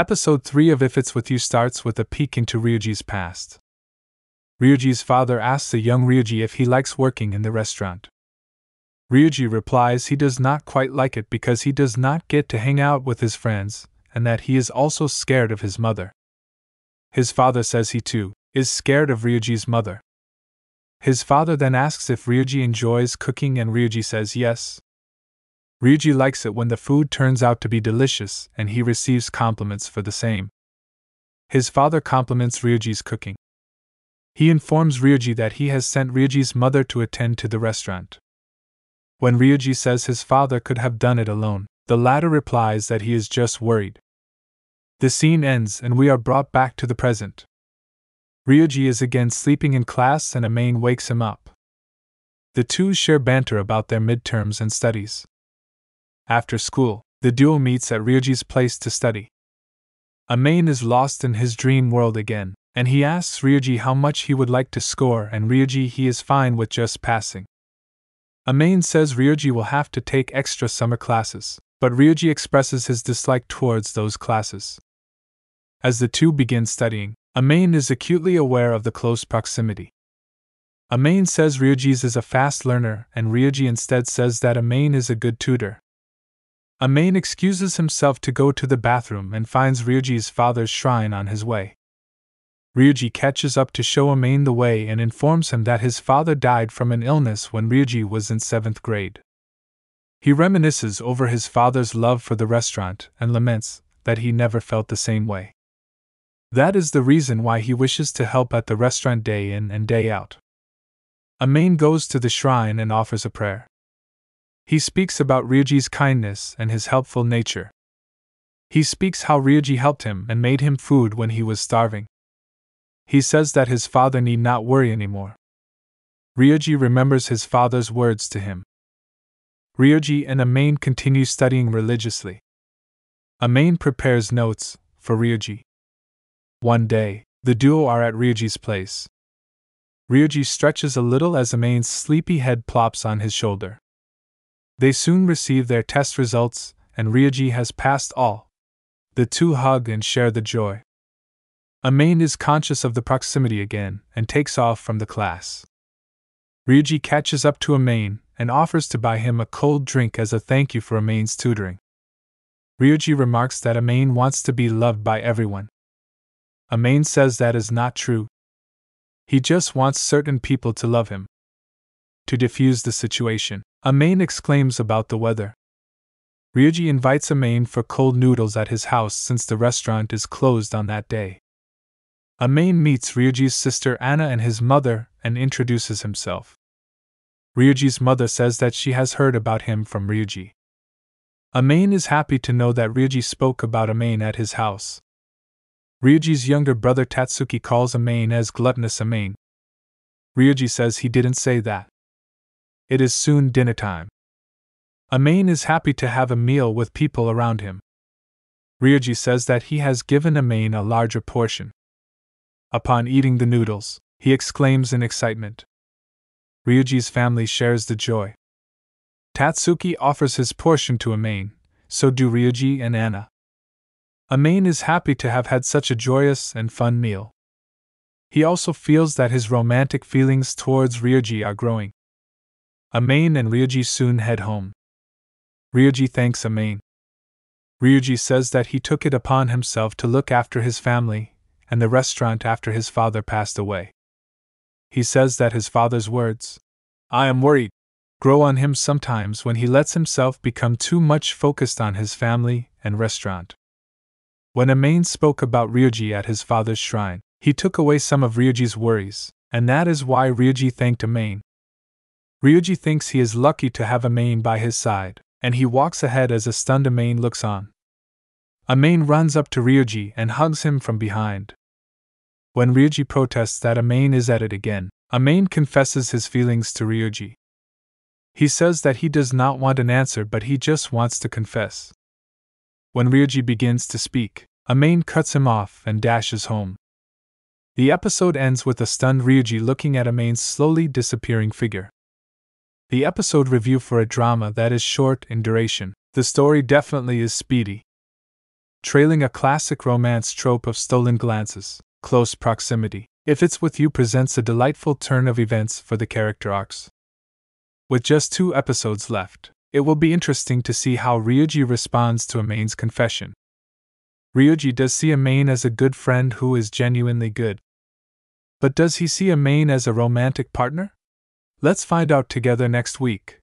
Episode 3 of If It's With You starts with a peek into Ryuji's past. Ryuji's father asks the young Ryuji if he likes working in the restaurant. Ryuji replies he does not quite like it because he does not get to hang out with his friends, and that he is also scared of his mother. His father says he too is scared of Ryuji's mother. His father then asks if Ryuji enjoys cooking and Ryuji says yes. Ryuji likes it when the food turns out to be delicious and he receives compliments for the same. His father compliments Ryuji's cooking. He informs Ryuji that he has sent Ryuji's mother to attend to the restaurant. When Ryuji says his father could have done it alone, the latter replies that he is just worried. The scene ends and we are brought back to the present. Ryuji is again sleeping in class and Amain wakes him up. The two share banter about their midterms and studies. After school, the duo meets at Ryuji's place to study. Amain is lost in his dream world again, and he asks Ryuji how much he would like to score, and Ryuji he is fine with just passing. Amain says Ryuji will have to take extra summer classes, but Ryuji expresses his dislike towards those classes. As the two begin studying, Amain is acutely aware of the close proximity. Amain says Ryuji's is a fast learner, and Ryuji instead says that Amain is a good tutor. Amain excuses himself to go to the bathroom and finds Ryuji's father's shrine on his way. Ryuji catches up to show Amain the way and informs him that his father died from an illness when Ryuji was in 7th grade. He reminisces over his father's love for the restaurant and laments that he never felt the same way. That is the reason why he wishes to help at the restaurant day in and day out. Amain goes to the shrine and offers a prayer. He speaks about Ryuji's kindness and his helpful nature. He speaks how Ryuji helped him and made him food when he was starving. He says that his father need not worry anymore. Ryuji remembers his father's words to him. Ryuji and Amain continue studying religiously. Amain prepares notes for Ryuji. One day, the duo are at Ryuji's place. Ryuji stretches a little as Amain's sleepy head plops on his shoulder. They soon receive their test results, and Ryuji has passed all. The two hug and share the joy. Amain is conscious of the proximity again and takes off from the class. Ryuji catches up to Amain and offers to buy him a cold drink as a thank you for Amain's tutoring. Ryuji remarks that Amain wants to be loved by everyone. Amain says that is not true. He just wants certain people to love him. To defuse the situation, Amain exclaims about the weather. Ryuji invites Amain for cold noodles at his house since the restaurant is closed on that day. Amain meets Ryuji's sister Anna and his mother and introduces himself. Ryuji's mother says that she has heard about him from Ryuji. Amain is happy to know that Ryuji spoke about Amain at his house. Ryuji's younger brother Tatsuki calls Amain as gluttonous Amain. Ryuji says he didn't say that. It is soon dinner time. Amain is happy to have a meal with people around him. Ryuji says that he has given Amain a larger portion. Upon eating the noodles, he exclaims in excitement. Ryuji's family shares the joy. Tatsuki offers his portion to Amain, so do Ryuji and Anna. Amain is happy to have had such a joyous and fun meal. He also feels that his romantic feelings towards Ryuji are growing. Amain and Ryuji soon head home. Ryuji thanks Amain. Ryuji says that he took it upon himself to look after his family and the restaurant after his father passed away. He says that his father's words, "I am worried," grow on him sometimes when he lets himself become too much focused on his family and restaurant. When Amain spoke about Ryuji at his father's shrine, he took away some of Ryuji's worries, and that is why Ryuji thanked Amain. Ryuji thinks he is lucky to have Amain by his side, and he walks ahead as a stunned Amain looks on. Amain runs up to Ryuji and hugs him from behind. When Ryuji protests that Amain is at it again, Amain confesses his feelings to Ryuji. He says that he does not want an answer but he just wants to confess. When Ryuji begins to speak, Amain cuts him off and dashes home. The episode ends with a stunned Ryuji looking at Amain's slowly disappearing figure. The episode review for a drama that is short in duration. The story definitely is speedy. trailing a classic romance trope of stolen glances, close proximity. If It's With You presents a delightful turn of events for the character arcs. With just 2 episodes left, it will be interesting to see how Ryuji responds to Amane's confession. Ryuji does see Amane as a good friend who is genuinely good. But does he see Amane as a romantic partner? Let's find out together next week.